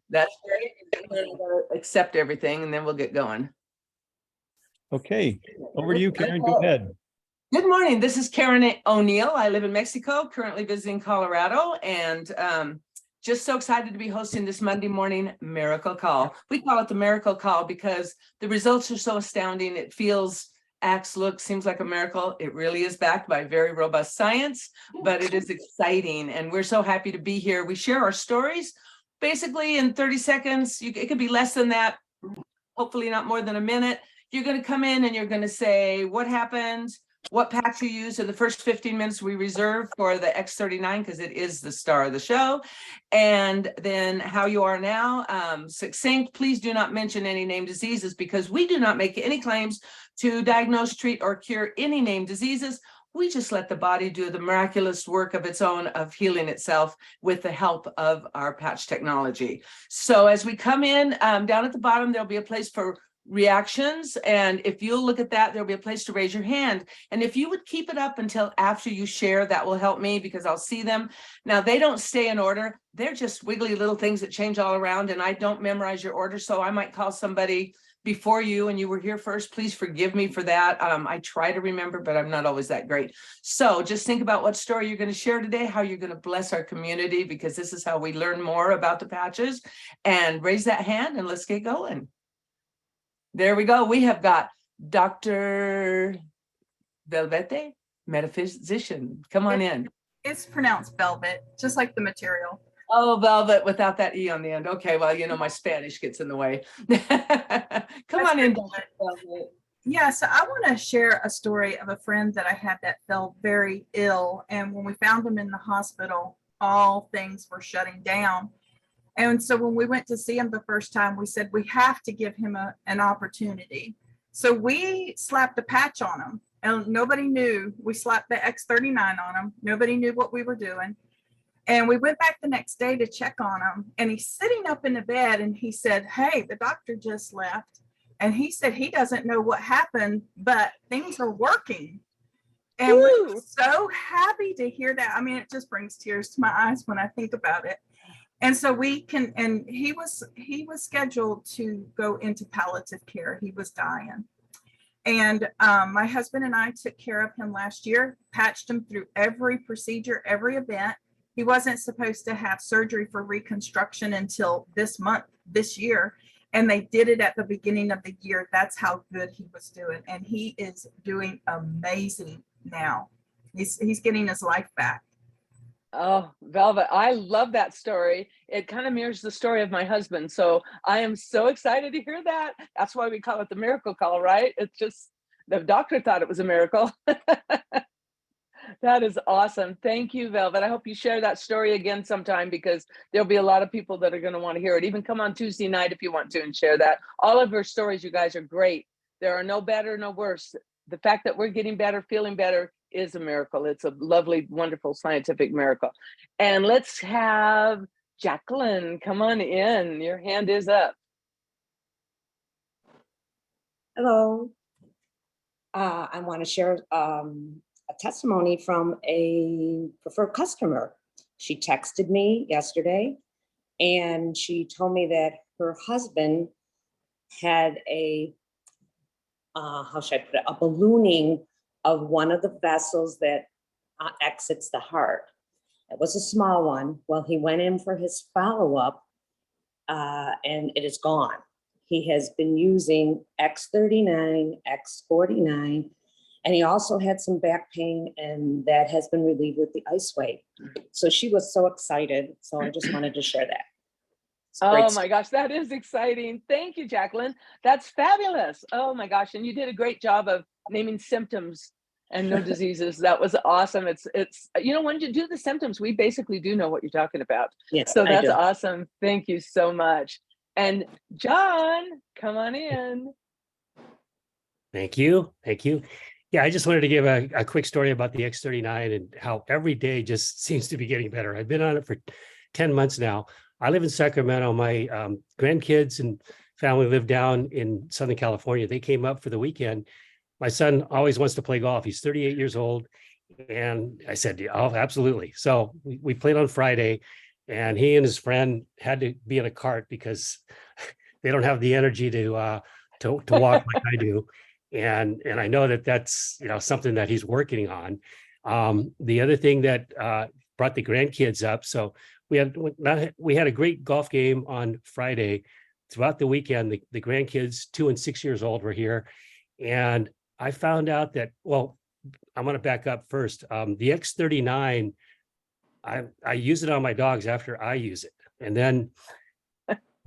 That's great. I'm gonna accept everything and then we'll get going. Okay, over to you, Karen. Go ahead. Good morning. This is Karen O'Neill. I live in Mexico, currently visiting Colorado, and just so excited to be hosting this Monday morning miracle call. We call it the miracle call because the results are so astounding. It feels, acts, looks, seems like a miracle. It really is backed by very robust science, but it is exciting, and we're so happy to be here. We share our stories basically in 30 seconds. It could be less than that, hopefully not more than a minute. You're going to come in and you're going to say what happened, what patch you use. In the first 15 minutes we reserve for the X39 because it is the star of the show, and then how you are now, succinct. Please do not mention any named diseases because we do not make any claims to diagnose, treat, or cure any named diseases. We just let the body do the miraculous work of its own of healing itself with the help of our patch technology. So as we come in, down at the bottom, there'll be a place for reactions. And if you'll look at that, there'll be a place to raise your hand. And if you would keep it up until after you share, that will help me because I'll see them. Now, they don't stay in order. They're just wiggly little things that change all around. And I don't memorize your order. So I might call somebody before you and you were here first. Please forgive me for that. I try to remember, but I'm not always that great. So just think about what story you're going to share today, how you're going to bless our community, because this is how we learn more about the patches. And raise that hand and let's get going. There we go. We have got Dr. Velvete, metaphysician. Come on in. It's pronounced velvet, just like the material. Oh, velvet without that E on the end. Okay, well, you know, my Spanish gets in the way. Come on in, Dr. Velvet. Yeah, so I want to share a story of a friend that I had that fell very ill. And when we found him in the hospital, all things were shutting down. And so when we went to see him the first time, we said, we have to give him an opportunity. So we slapped a patch on him and nobody knew. We slapped the X39 on him. Nobody knew what we were doing. And we went back the next day to check on him. And he's sitting up in the bed and he said, hey, the doctor just left. And he said he doesn't know what happened, but things are working. And we were so happy to hear that. I mean, it just brings tears to my eyes when I think about it. And so he was scheduled to go into palliative care. He was dying. And my husband and I took care of him last year, patched him through every procedure, every event. He wasn't supposed to have surgery for reconstruction until this year. And they did it at the beginning of the year. That's how good he was doing. And he is doing amazing now. He's getting his life back. Oh, Velvet, I love that story. It kind of mirrors the story of my husband. So I am so excited to hear that. That's why we call it the miracle call, right? It's just the doctor thought it was a miracle. That is awesome. Thank you, Velvet. I hope you share that story again sometime because there'll be a lot of people that are going to want to hear it. Even come on Tuesday night if you want to and share that. All of your stories, you guys, are great. There are no better, no worse. The fact that we're getting better, feeling better is a miracle. It's a lovely, wonderful scientific miracle. And let's have Jacqueline come on in. Your hand is up. Hello. I want to share a testimony from a preferred customer. She texted me yesterday and she told me that her husband had a, how should I put it, a ballooning of one of the vessels that exits the heart. It was a small one. Well, he went in for his follow-up and it is gone. He has been using X39, X49, and he also had some back pain and that has been relieved with the ice wave. So she was so excited. So I just wanted to share that. Oh my gosh, that is exciting. Thank you, Jacqueline. That's fabulous. Oh my gosh. And you did a great job of naming symptoms and no diseases. That was awesome. It's, you know, when you do the symptoms, we basically do know what you're talking about. Yes, so that's awesome. Thank you so much. And John, come on in. Thank you. Thank you. Yeah, I just wanted to give a quick story about the X39 and how every day just seems to be getting better. I've been on it for 10 months now. I live in Sacramento. My grandkids and family live down in Southern California. They came up for the weekend. My son always wants to play golf. He's 38 years old. And I said, oh, absolutely. So we played on Friday. and he and his friend had to be in a cart because they don't have the energy to walk like I do. And I know that that's, something that he's working on. The other thing that brought the grandkids up. So we had a great golf game on Friday. Throughout the weekend, the grandkids, 2 and 6 years old, were here. And I found out that, well, I'm going to back up first. The X39, I use it on my dogs after I use it. And then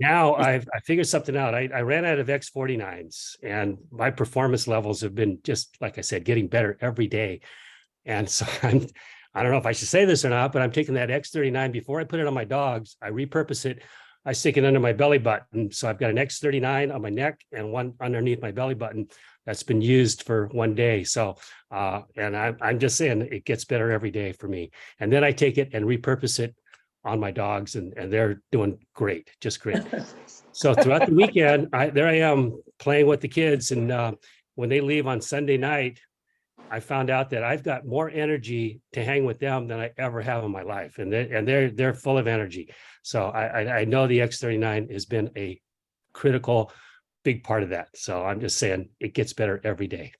now I figured something out. I ran out of X49s, and my performance levels have been, just like I said, getting better every day. And so I don't know if I should say this or not, but I'm taking that X39 before I put it on my dogs. I repurpose it. I stick it under my belly button. So I've got an X39 on my neck and one underneath my belly button that's been used for one day. So, and I'm just saying it gets better every day for me. And then I take it and repurpose it on my dogs, and they're doing great, just great. So throughout the weekend, there I am playing with the kids. And when they leave on Sunday night, I found out that I've got more energy to hang with them than I ever have in my life. And they're full of energy. So I know the X39 has been a critical, big part of that. So I'm just saying it gets better every day.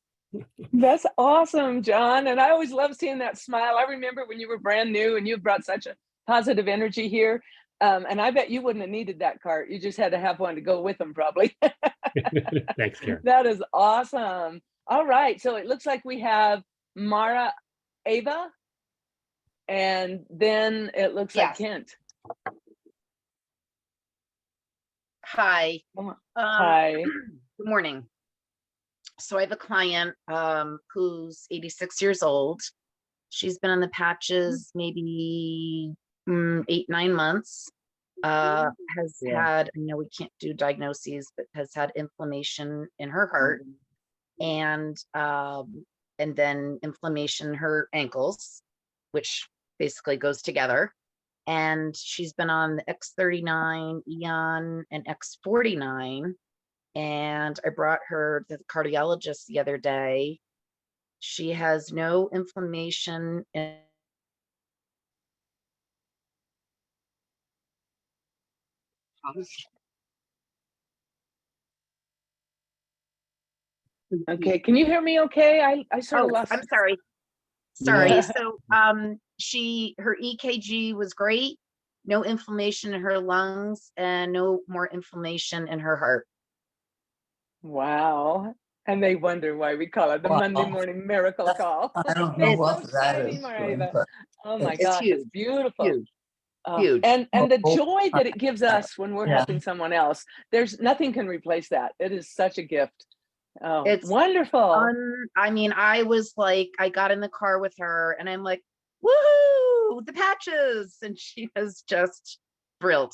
That's awesome, John. And I always love seeing that smile. I remember when you were brand new and you brought such a positive energy here. And I bet you wouldn't have needed that cart. You just had to have one to go with them, probably. Thanks, Karen. That is awesome. All right. So it looks like we have Mara Ava. And then it looks like Kent. Hi. Hi. Good morning. So I have a client who's 86 years old. She's been on the patches maybe 8-9 months. Has had, I know we can't do diagnoses, but has had inflammation in her heart, and then inflammation in her ankles, which basically goes together. And she's been on the X39, Eon, and X49. And I brought her to the cardiologist the other day. She has no inflammation in Okay. Can you hear me okay? I sort of lost. I'm sorry. Sorry. So her EKG was great. No inflammation in her lungs and no more inflammation in her heart. Wow. And they wonder why we call it the Monday morning miracle call. I don't know what so that exciting, is. Mareva. But Oh my It's gosh, huge. it's beautiful. Huge. Oh, Huge. and the joy that it gives us when we're Yeah. helping someone else, there's nothing can replace that. It is such a gift. Oh, It's wonderful. I mean, I was like, I got in the car with her and I'm like, woohoo, the patches. And she was just thrilled.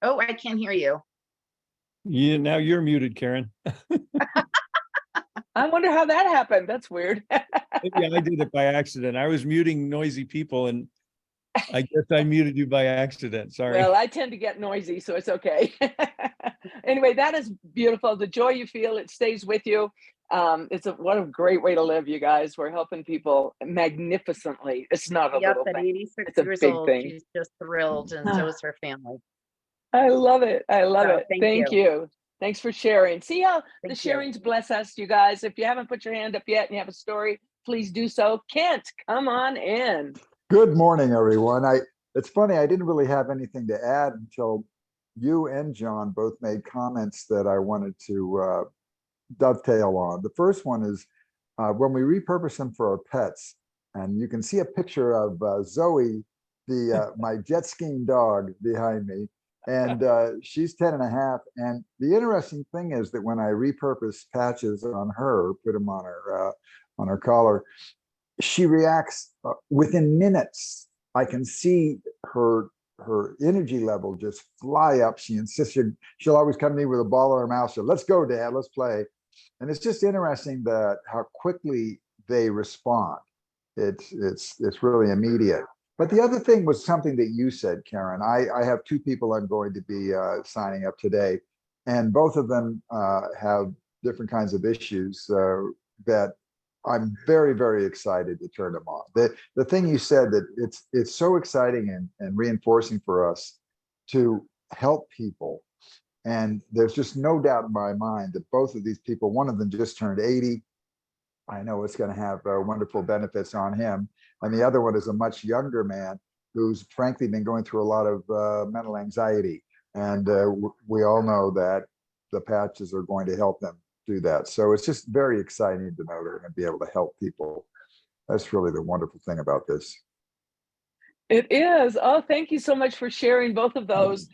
Oh, I can't hear you. Yeah, now you're muted, Karen. I wonder how that happened. That's weird. Maybe I did it by accident. I was muting noisy people, and I guess I muted you by accident. Sorry. Well, I tend to get noisy, so it's okay. Anyway, that is beautiful. The joy you feel, it stays with you. What a great way to live, you guys. We're helping people magnificently. It's not a Yep, little at thing. 86 It's a years big old, thing. she's just thrilled, and so is her family. I love it. I love So, it. thank Thank you. you. Thanks for sharing. See how the Thank you. sharings bless us, you guys. If you haven't put your hand up yet and you have a story, please do so. Kent, come on in. Good morning, everyone. It's funny, I didn't really have anything to add until you and John both made comments that I wanted to dovetail on. The first one is when we repurpose them for our pets, and you can see a picture of Zoe, my jet skiing dog behind me, and she's 10 and a half. And the interesting thing is that when I repurpose patches on her, put them on her collar, she reacts within minutes. I can see her energy level just fly up. She insists she'll always come to me with a ball in her mouth. So let's go, Dad, let's play. And it's just interesting that how quickly they respond. It's really immediate. But the other thing was something that you said, Karen. I have 2 people I'm going to be signing up today, and both of them have different kinds of issues that I'm very, very excited to turn them on. The thing you said, that it's so exciting and reinforcing for us to help people. And there's just no doubt in my mind that both of these people, one of them just turned 80. I know it's going to have wonderful benefits on him. And the other one is a much younger man who's frankly been going through a lot of mental anxiety. And we all know that the patches are going to help them do that. So it's just very exciting to know they're going to be able to help people. That's really the wonderful thing about this. It is. Oh, thank you so much for sharing both of those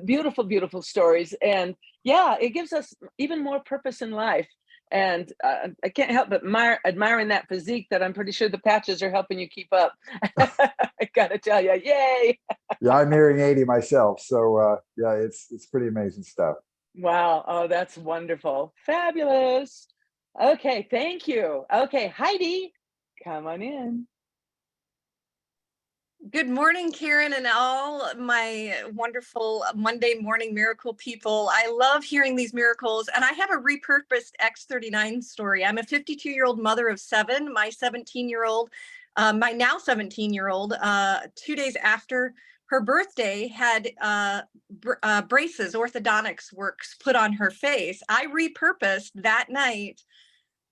beautiful, beautiful stories. And yeah, it gives us even more purpose in life. And I can't help but admiring that physique that I'm pretty sure the patches are helping you keep up. I gotta tell you, yay. Yeah, I'm nearing 80 myself. So yeah, it's pretty amazing stuff. Wow. Oh, that's wonderful. Fabulous. Okay, thank you. Okay, Heidi, come on in. Good morning, Karen, and all my wonderful Monday morning miracle people. I love hearing these miracles, and I have a repurposed X39 story. I'm a 52-year-old mother of 7. My 17-year-old, my now 17-year-old, 2 days after her birthday, had braces, orthodontics works put on her face. I repurposed that night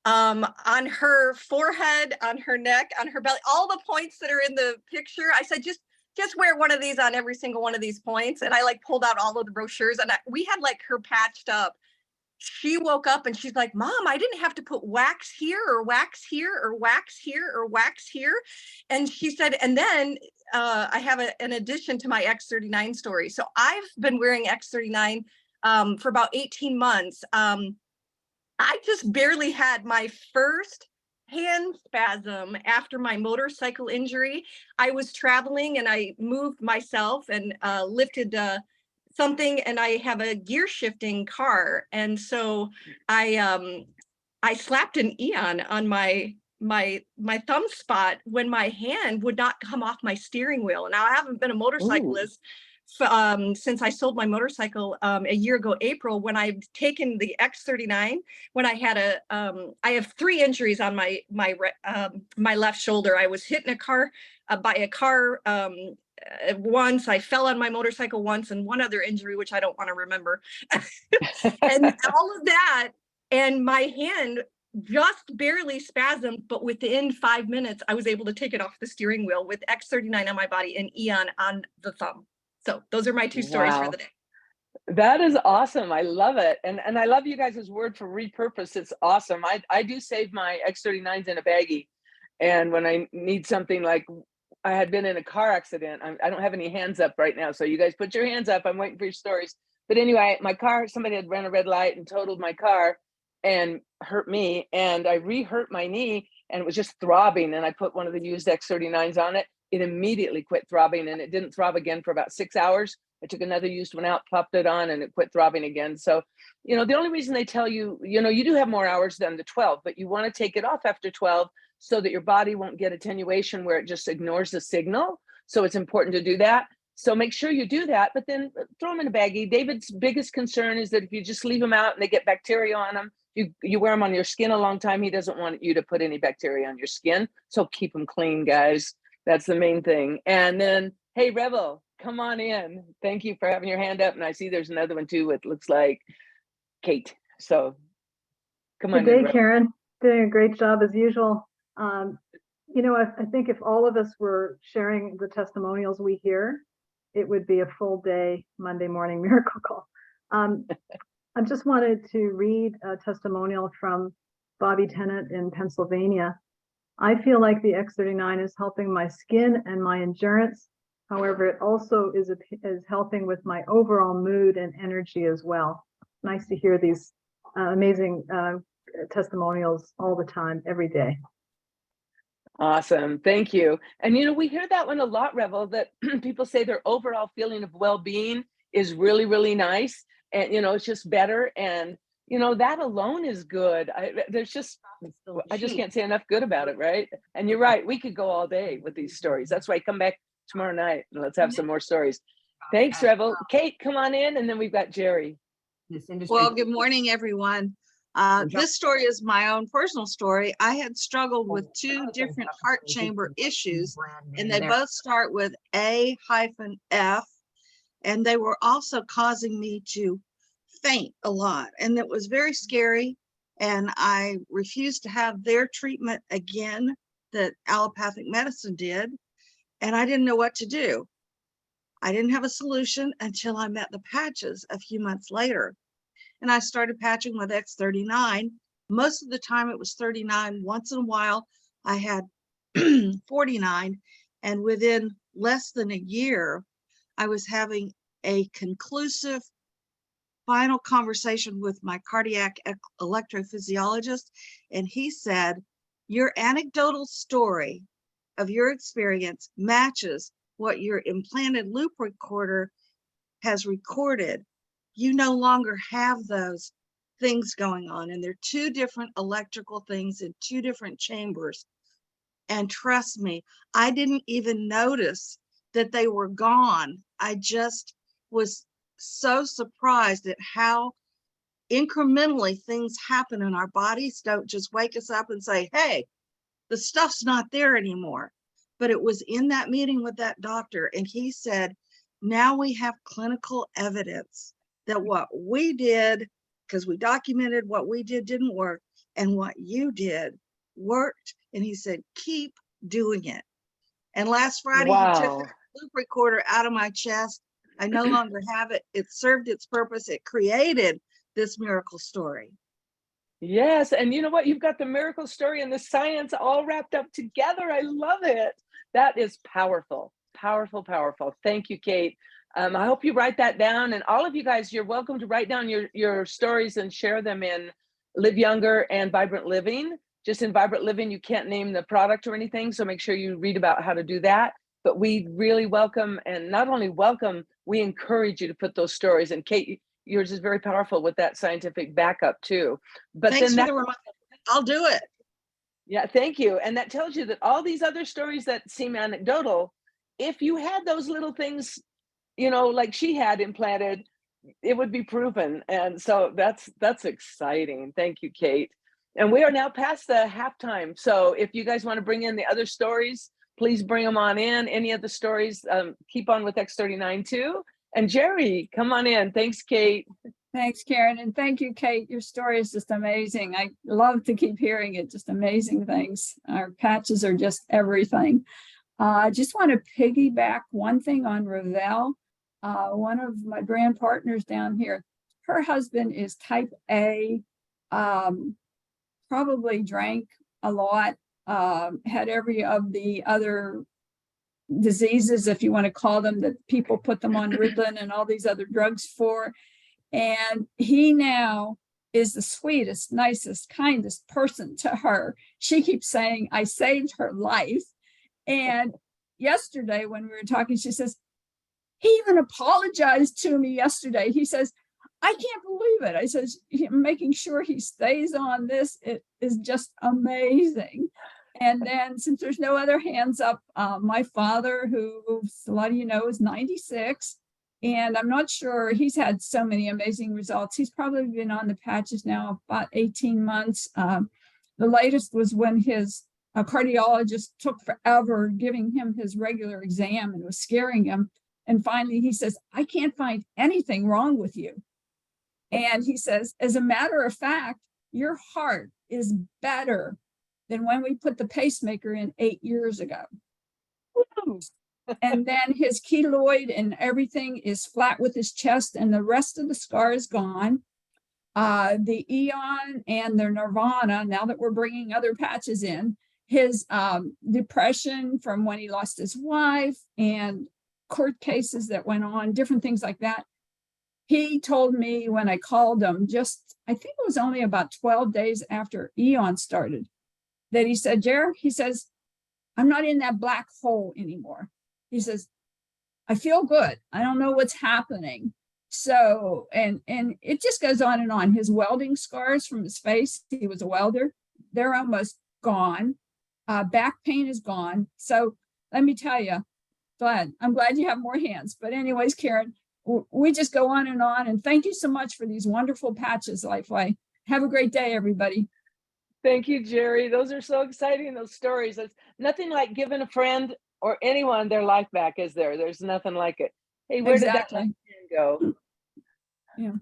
on her forehead, on her neck, on her belly, all the points that are in the picture. I said, just wear one of these on every single one of these points. And I like pulled out all of the brochures, and we had like her patched up. She woke up and she's like, Mom, I didn't have to put wax here or wax here or wax here or wax here. And she said, and then I have an addition to my X39 story. So I've been wearing X39 for about 18 months. I just barely had my first hand spasm after my motorcycle injury. I was traveling and I moved myself and lifted something, and I have a gear shifting car. And so I slapped an Eon on my thumb spot when my hand would not come off my steering wheel. Now I haven't been a motorcyclist since I sold my motorcycle a year ago, April, when I've taken the X39, when I had I have 3 injuries on my left shoulder. I was hit in a car by a car once. I fell on my motorcycle once, and one other injury, which I don't want to remember. And all of that, and my hand just barely spasmed, but within 5 minutes, I was able to take it off the steering wheel with X39 on my body and Eon on the thumb. So those are my 2 stories for the day. That is awesome. I love it. And I love you guys' word for repurpose. It's awesome. I do save my X39s in a baggie. And when I need something, like I had been in a car accident, I don't have any hands up right now. So you guys put your hands up. I'm waiting for your stories. But anyway, my car, somebody had ran a red light and totaled my car and hurt me. And I re-hurt my knee, and it was just throbbing. And I put one of the used X39s on it. It immediately quit throbbing, and it didn't throb again for about 6 hours. I took another used one out, popped it on, and it quit throbbing again. So, the only reason they tell you, you do have more hours than the 12, but you want to take it off after 12 so that your body won't get attenuation where it just ignores the signal. So it's important to do that. So make sure you do that, but then throw them in a baggie. David's biggest concern is that if you just leave them out and they get bacteria on them, you wear them on your skin a long time. He doesn't want you to put any bacteria on your skin. So keep them clean, guys. That's the main thing. And then, hey, Rebel, come on in. Thank you for having your hand up. And I see there's another one too. It looks like Kate. So come on in. Good day, Karen. Doing a great job as usual. I think if all of us were sharing the testimonials we hear, it would be a full day Monday morning miracle call. I just wanted to read a testimonial from Bobby Tennant in Pennsylvania. I feel like the X39 is helping my skin and my endurance. However, it also is helping with my overall mood and energy as well. Nice to hear these amazing testimonials all the time, every day. Awesome. Thank you. And, we hear that one a lot, Revel, that people say their overall feeling of well-being is really, really nice. And, it's just better. And, that alone is good. I just can't say enough good about it, right? And you're right. We could go all day with these stories. That's why come back tomorrow night and let's have some more stories. Thanks, Revel. Kate, come on in. And then we've got Jerry. Well, good morning, everyone. This story is my own personal story. I had struggled with 2 different heart chamber issues, and they both start with A-F, and they were also causing me to faint a lot. And it was very scary. And I refused to have their treatment again that allopathic medicine did. And I didn't know what to do. I didn't have a solution until I met the patches a few months later. And I started patching with X39. Most of the time it was 39. Once in a while, I had 49. And within less than a year, I was having a conclusive final conversation with my cardiac electrophysiologist. And he said, your anecdotal story of your experience matches what your implanted loop recorder has recorded. You no longer have those things going on, and they're 2 different electrical things in 2 different chambers. And trust me, I didn't even notice that they were gone. I just was so surprised at how incrementally things happen in our bodies. Don't just wake us up and say, hey, the stuff's not there anymore. But it was in that meeting with that doctor, and he said, now we have clinical evidence that what we did, because we documented what we did didn't work, and what you did worked. And he said, keep doing it. And last Friday, he took the loop recorder out of my chest. I no longer have it. It served its purpose. It created this miracle story. Yes, and you know what? You've got the miracle story and the science all wrapped up together. I love it. That is powerful, powerful, powerful. Thank you, Kate. I hope you write that down, and all of you guys, you're welcome to write down your stories and share them in Live Younger and Vibrant Living. Just in Vibrant Living, you can't name the product or anything, so make sure you read about how to do that. But we really welcome, and not only welcome, we encourage you to put those stories. And Kate, yours is very powerful with that scientific backup too. But Thanks then for the reminder. I'll do it. Yeah, thank you. And that tells you that all these other stories that seem anecdotal, if you had those little things, you know, like she had implanted, it would be proven. And so that's exciting. Thank you, Kate. And we are now past the halftime. So if you guys want to bring in the other stories, please bring them on in. Any of the stories, keep on with X39 too. And Jerry, come on in. Thanks, Kate. Thanks, Karen. And thank you, Kate. Your story is just amazing. I love to keep hearing it. Just amazing things. Our patches are just everything. I just want to piggyback one thing on Ravel. One of my brand partners down here, her husband is type A, probably drank a lot, had every of the other diseases, if you want to call them, that people put them on Ritalin and all these other drugs for. And he now is the sweetest, nicest, kindest person to her. She keeps saying, I saved her life. And yesterday when we were talking, she says, he even apologized to me yesterday. He says, I can't believe it. I says, making sure he stays on this, it is just amazing. And then since there's no other hands up, my father, who a lot of you know is 96, and I'm not sure, he's had so many amazing results. He's probably been on the patches now about 18 months. The latest was when his cardiologist took forever giving him his regular exam and was scaring him. And finally he says, I can't find anything wrong with you. And he says, as a matter of fact, your heart is better than when we put the pacemaker in 8 years ago. And then his keloid and everything is flat with his chest, and the rest of the scar is gone. The Eon and the Nirvana, now that we're bringing other patches in, his depression from when he lost his wife and court cases that went on, different things like that. He told me when I called him, just, I think it was only about 12 days after Eon started, that he said, Jer, he says, I'm not in that black hole anymore. He says, I feel good. I don't know what's happening. So, and it just goes on and on. His welding scars from his face, he was a welder, they're almost gone. Back pain is gone. So let me tell you, I'm glad you have more hands. But anyways, Karen, we just go on. And thank you so much for these wonderful patches, Lifeway. Have a great day, everybody. Thank you, Jerry. Those are so exciting, those stories. It's nothing like giving a friend or anyone their life back, is there? There's nothing like it. Hey, where did that Exactly. go? Yeah.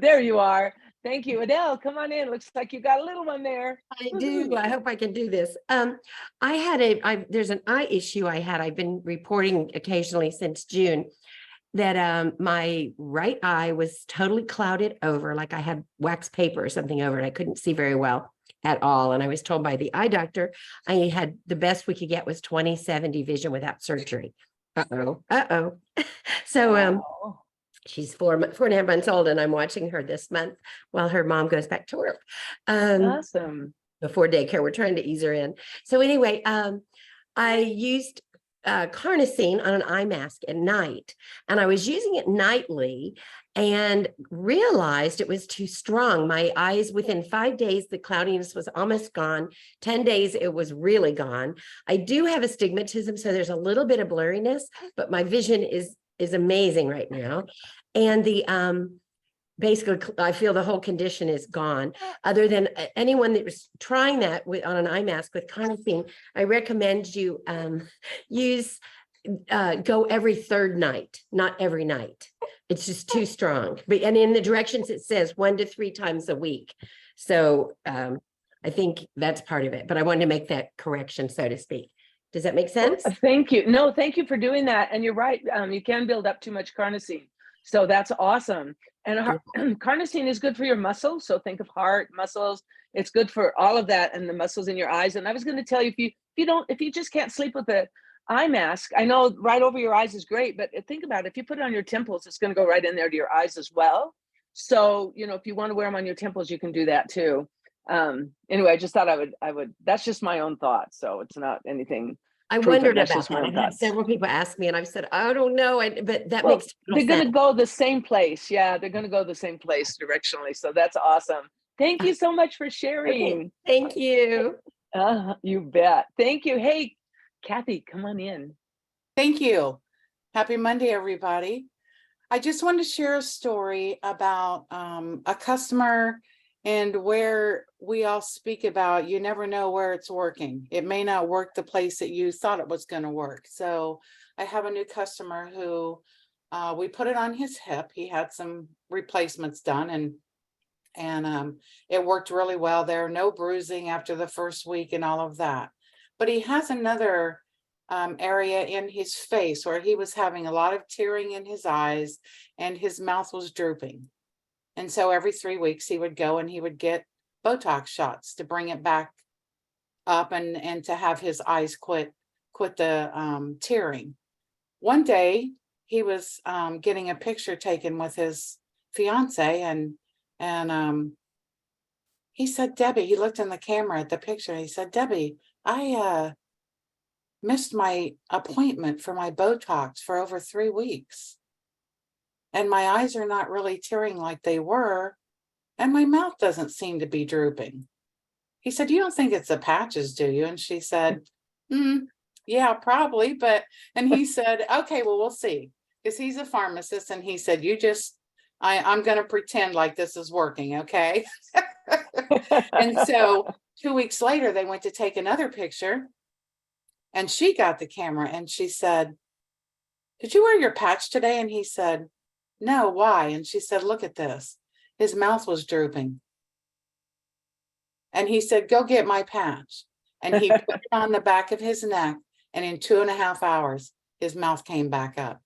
There you are. Thank you. Adele, come on in. Looks like you got a little one there. I do. I hope I can do this. There's an eye issue I've been reporting occasionally since June, that my right eye was totally clouded over, like I had wax paper or something over it. I couldn't see very well at all. And I was told by the eye doctor, I had the best we could get was 20/70 vision without surgery. Uh-oh. So Wow. she's 4.5 months old, and I'm watching her this month while her mom goes back to work. Awesome. Before daycare, we're trying to ease her in. So anyway, I used carnosine on an eye mask at night, and I was using it nightly and realized it was too strong. My eyes, within 5 days, the cloudiness was almost gone. 10 days, it was really gone. I do have astigmatism, so there's a little bit of blurriness, but my vision is amazing right now. And the basically, I feel the whole condition is gone. Other than anyone that was trying that on an eye mask with carnosine, I recommend you go every third night, not every night. It's just too strong. And in the directions, it says 1 to 3 times a week. So I think that's part of it, but I wanted to make that correction, so to speak. Does that make sense? Thank you. No, thank you for doing that. And you're right. You can build up too much carnosine. So that's awesome. And carnosine is good for your muscles. So think of heart, muscles. It's good for all of that and the muscles in your eyes. And I was going to tell you, if you just can't sleep with the eye mask, I know right over your eyes is great, but think about it. If you put it on your temples, it's going to go right in there to your eyes as well. So, if you want to wear them on your temples, you can do that too. Anyway, I just thought I would, that's just my own thought. So it's not anything. I wondered about that. I've had several people ask me, and I've said, I don't know, but that makes total sense. They're going to go the same place. Yeah, they're going to go the same place directionally. So that's awesome. Thank you so much for sharing. Okay, thank you. You bet. Thank you. Hey, Kathy, come on in. Thank you. Happy Monday, everybody. I just wanted to share a story about a customer, and where we all speak about, you never know where it's working. It may not work the place that you thought it was going to work. So I have a new customer who we put it on his hip. He had some replacements done, and it worked really well there. No bruising after the first week and all of that. But he has another area in his face where he was having a lot of tearing in his eyes, and his mouth was drooping. And so every 3 weeks he would go and he would get Botox shots to bring it back up and to have his eyes quit the tearing. One day he was getting a picture taken with his fiance, and he said, Debbie, he looked in the camera at the picture, and he said, Debbie, I missed my appointment for my Botox for over 3 weeks. And my eyes are not really tearing like they were, and my mouth doesn't seem to be drooping. He said, you don't think it's the patches, do you? And she said, yeah, probably. And he said, okay, well, we'll see. Because he's a pharmacist, and he said, I'm going to pretend like this is working, okay? And so 2 weeks later, they went to take another picture, and she got the camera, and she said, did you wear your patch today? And he said, no, why? And she said, look at this. His mouth was drooping. And he said, go get my patch. And he put it on the back of his neck, and in 2.5 hours, his mouth came back up.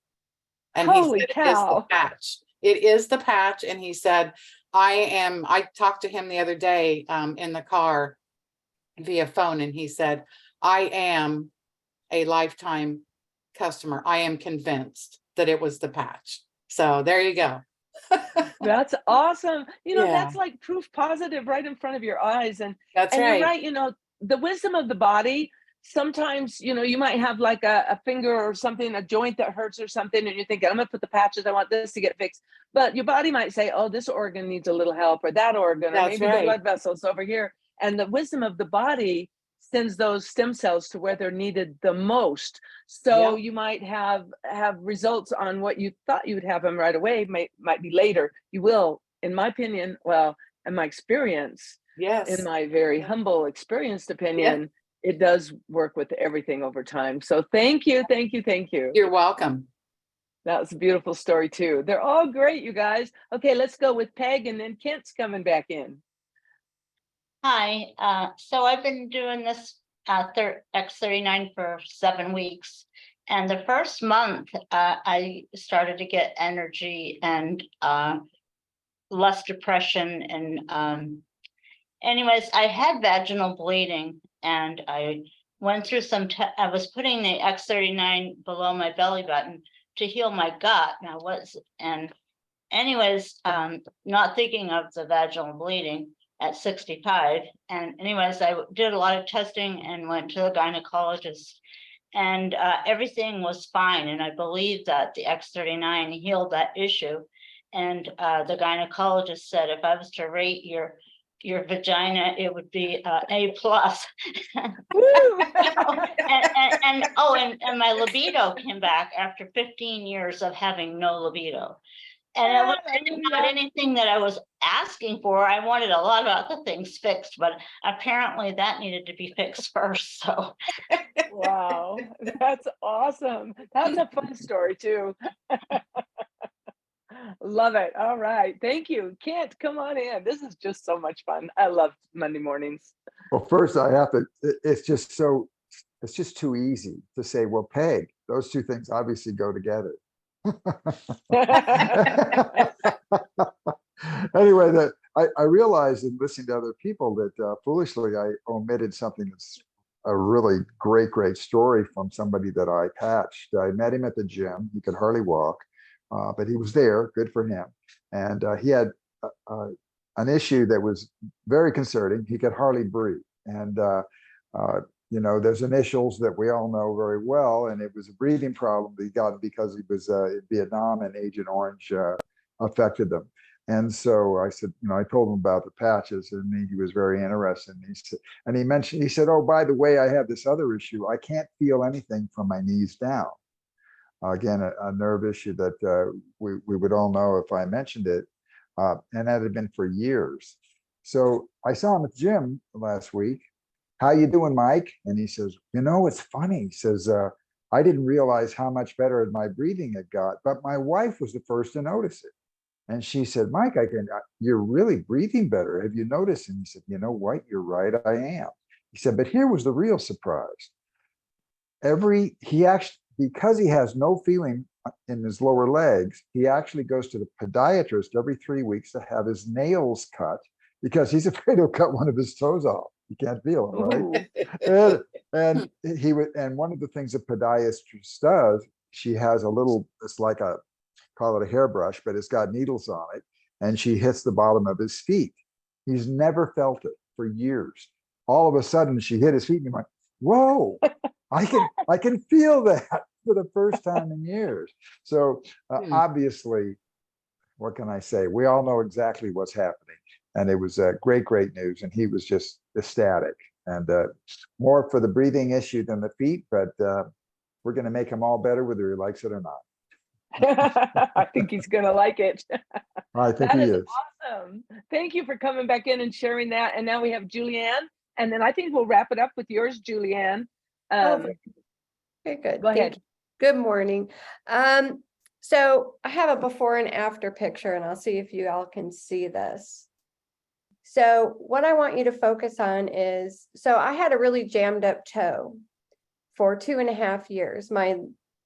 And Holy he said, cow. it is the patch. It is the patch. And he said, I talked to him the other day in the car via phone, and he said, I am a lifetime customer. I am convinced that it was the patch. So there you go. That's awesome. Yeah. That's like proof positive right in front of your eyes. And That's you're right. right, the wisdom of the body. Sometimes, you might have like a finger or something, a joint that hurts or something, and you're thinking, I'm gonna put the patches, I want this to get fixed. But your body might say, oh, this organ needs a little help, or that organ, or That's maybe right. the blood vessels over here. And the wisdom of the body sends those stem cells to where they're needed the most. So you might have results on what you thought you would have them right away, might be later. You will, in my opinion, well, and my experience, Yes. in my very humble, experienced opinion, it does work with everything over time. So thank you, thank you, thank you. You're welcome. That was a beautiful story too. They're all great, you guys. Okay, let's go with Peg, and then Kent's coming back in. Hi, so I've been doing this X39 for 7 weeks. And the first month, I started to get energy and less depression. And anyways, I had vaginal bleeding, and I went through I was putting the X39 below my belly button to heal my gut. Anyways, not thinking of the vaginal bleeding at 65. And anyways, I did a lot of testing and went to the gynecologist, and everything was fine. And I believe that the X39 healed that issue. And the gynecologist said, if I was to rate your vagina, it would be A+. And my libido came back after 15 years of having no libido. And it was not anything that I was asking for. I wanted a lot of other things fixed, but apparently that needed to be fixed first. So Wow, that's awesome. That's a fun story too. Love it. All right. Thank you. Kent, come on in. This is just so much fun. I love Monday mornings. Well, first I have to, it's just too easy to say, well, Peg, those two things obviously go together. Anyway, that I realized in listening to other people that foolishly I omitted something that's a really great story from somebody that I patched. I met him at the gym. He could hardly walk, but he was there. Good for him. And he had an issue that was very concerning. He could hardly breathe. And you know, there's initials that we all know very well, and it was a breathing problem that he got because he was in Vietnam and Agent Orange affected them. And so I said, you know, I told him about the patches, and he was very interested. And he said, oh, by the way, I have this other issue. I can't feel anything from my knees down. Again, a nerve issue that we would all know if I mentioned it. And that had been for years. So I saw him at the gym last week. How you doing, Mike? And he says, you know, it's funny. He says, I didn't realize how much better my breathing had got, but my wife was the first to notice it. And she said, Mike, you're really breathing better. Have you noticed? And he said, you know what? You're right, I am. He said, but here was the real surprise. Because he has no feeling in his lower legs, he actually goes to the podiatrist every 3 weeks to have his nails cut because he's afraid he'll cut one of his toes off. You can't feel it, right? And one of the things a podiatrist does, she has a little, it's like call it a hairbrush, but it's got needles on it, and she hits the bottom of his feet. He's never felt it for years. All of a sudden, she hit his feet, and he went, "Whoa! I can feel that for the first time in years." So obviously, what can I say? We all know exactly what's happening. And it was great news. And he was just ecstatic, and more for the breathing issue than the feet, but we're going to make him all better whether he likes it or not. I think he's going to like it. I think he is. Awesome. Thank you for coming back in and sharing that. And now we have Julianne. And then I think we'll wrap it up with yours, Julianne. Very good. Go ahead. Good morning. So I have a before and after picture, and I'll see if you all can see this. So what I want you to focus on is, so I had a really jammed up toe for 2.5 years. My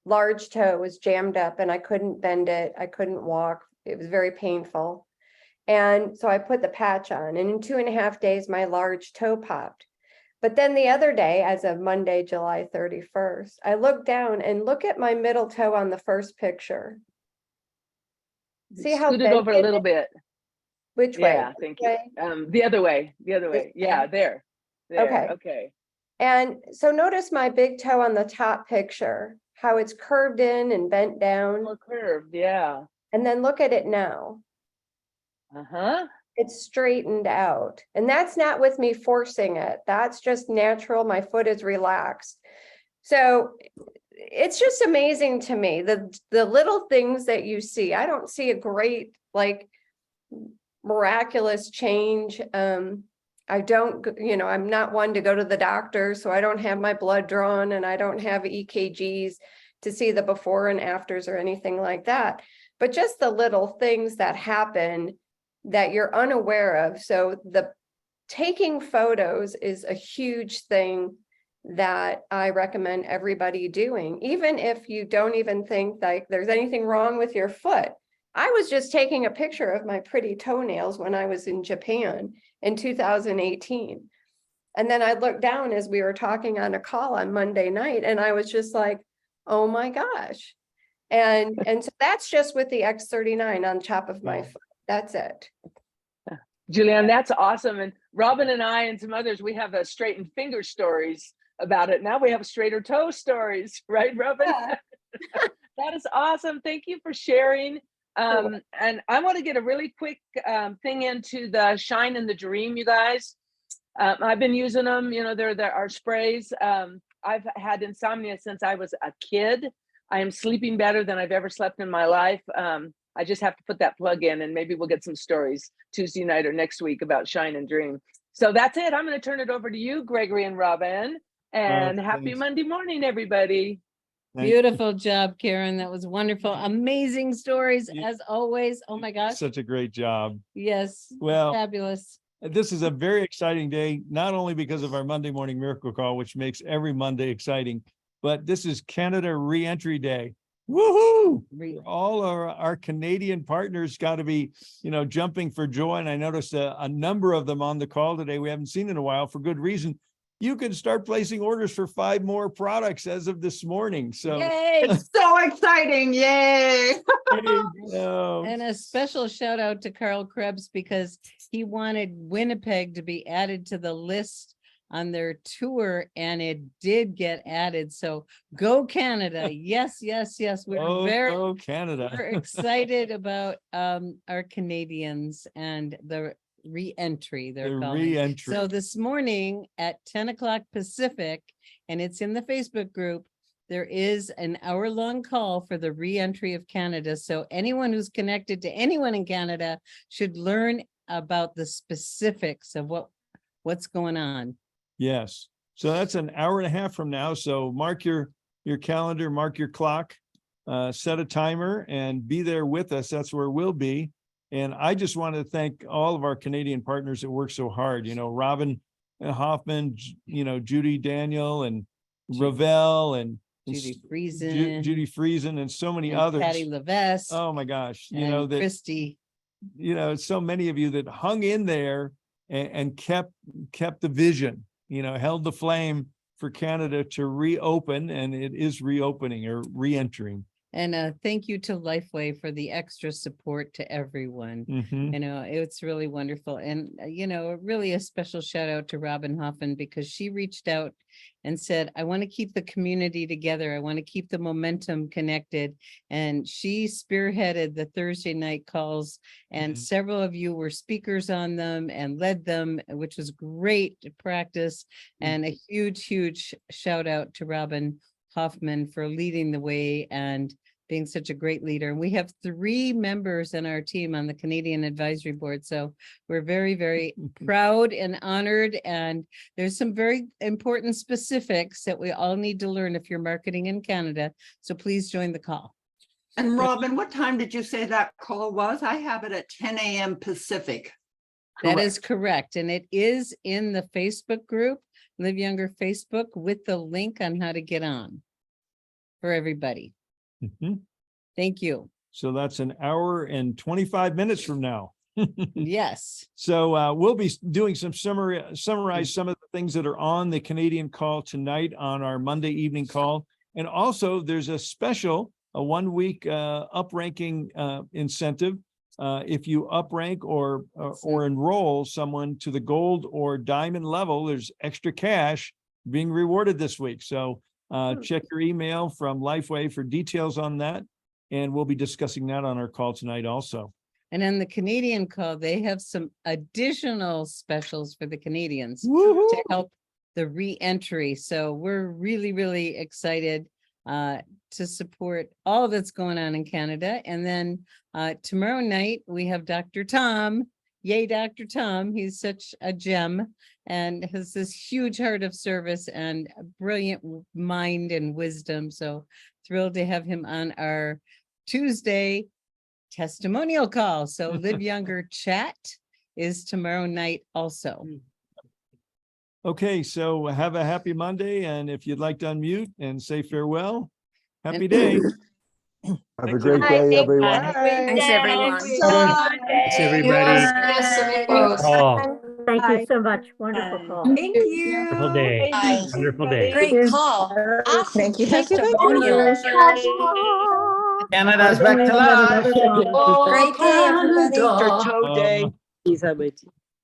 large toe was jammed up and I couldn't bend it. I couldn't walk. It was very painful. And so I put the patch on, and in 2.5 days, my large toe popped. But then the other day, as of Monday, July 31st, I looked down and look at my middle toe on the first picture. See how scoot it over a little bit. Which way? Yeah, thank you. The other way. Yeah, there. Okay. And so notice my big toe on the top picture, how it's curved in and bent down. More curved, yeah. And then look at it now. It's straightened out. And that's not with me forcing it. That's just natural. My foot is relaxed. So it's just amazing to me, the little things that you see. I don't see a great, like, miraculous change. I don't, I'm not one to go to the doctor, so I don't have my blood drawn and I don't have EKGs to see the before and afters or anything like that. But just the little things that happen that you're unaware of. So the taking photos is a huge thing that I recommend everybody doing, even if you don't even think like there's anything wrong with your foot. I was just taking a picture of my pretty toenails when I was in Japan in 2018. And then I looked down as we were talking on a call on Monday night, and I was just like, oh my gosh. And so that's just with the X39 on top of my foot. That's it. Julianne, that's awesome. And Robin and I and some others, we have a straightened finger stories about it. Now we have straighter toe stories, right, Robin? Yeah. That is awesome. Thank you for sharing. And I want to get a really quick thing into the Shine and the Dream, you guys. I've been using them, they're our sprays. I've had insomnia since I was a kid. I am sleeping better than I've ever slept in my life. I just have to put that plug in, and maybe we'll get some stories Tuesday night or next week about Shine and Dream. So that's it. I'm going to turn it over to you, Gregory and Robin, and happy Monday morning, everybody. Beautiful job, Karen. That was wonderful. Amazing stories as always. Oh my gosh. Such a great job. Yes. Well, fabulous. This is a very exciting day, not only because of our Monday morning miracle call, which makes every Monday exciting, but this is Canada Reentry Day. Woohoo! All our Canadian partners got to be, jumping for joy. And I noticed a number of them on the call today we haven't seen in a while, for good reason. You can start placing orders for 5 more products as of this morning. So yay! It's so exciting. Yay. And a special shout out to Carl Krebs, because he wanted Winnipeg to be added to the list on their tour, and it did get added. So go Canada. Yes, yes, yes. We're Canada. We're excited about our Canadians and the re-entry, they're calling. Re-entry. So this morning at 10 o'clock Pacific, and it's in the Facebook group, there is an hour-long call for the re-entry of Canada. So anyone who's connected to anyone in Canada should learn about the specifics of what's going on. Yes. So that's an hour and a half from now. So mark your calendar, mark your clock, set a timer, and be there with us. That's where we'll be. And I just want to thank all of our Canadian partners that work so hard. Robin Hoffman, Judy Daniel, and Ravel, and Judy Friesen, and so many and others. Patty Levesque. Oh my gosh. And that Christy. So many of you that hung in there and kept the vision, held the flame for Canada to reopen, and it is reopening or re-entering. And thank you to Lifeway for the extra support to everyone. It's really wonderful. And, really a special shout out to Robin Hoffman, because she reached out and said, I want to keep the community together. I want to keep the momentum connected. And she spearheaded the Thursday night calls, and several of you were speakers on them and led them, which was great practice. And a huge, huge shout out to Robin Hoffman for leading the way and being such a great leader. And we have 3 members in our team on the Canadian Advisory Board. So we're very, very proud and honored. And there's some very important specifics that we all need to learn if you're marketing in Canada. So please join the call. And Robin, what time did you say that call was? I have it at 10 a.m. Pacific. That is correct. And it is in the Facebook group, Live Younger Facebook, with the link on how to get on for everybody. Thank you. So that's an hour and 25 minutes from now. Yes. So we'll be doing some summarize some of the things that are on the Canadian call tonight on our Monday evening call. And also there's a 1-week upranking incentive. If you uprank or enroll someone to the gold or diamond level, there's extra cash being rewarded this week. So check your email from Lifeway for details on that. And we'll be discussing that on our call tonight also. And on the Canadian call, they have some additional specials for the Canadians to help the re-entry. So we're really, really excited to support all that's going on in Canada. And then tomorrow night, we have Dr. Tom yay, Dr. Tom. He's such a gem and has this huge heart of service and a brilliant mind and wisdom. So thrilled to have him on our Tuesday testimonial call. So Live Younger Chat is tomorrow night also. Okay, so have a happy Monday, and if you'd like to unmute and say farewell, happy day. Have a great day, everyone. Thanks, everyone. Thanks, everybody. Oh, Thank you so much. Wonderful call. Thank you. wonderful day. Wonderful day. Great call. Awesome testimonials. Canada's back to life. Great day, everybody. Toe day.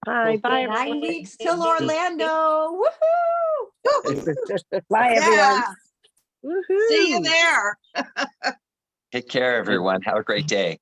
Bye, bye. 9 weeks till Orlando. Woohoo! Bye, Yeah. everyone. See you there. Take care, everyone. Have a great day.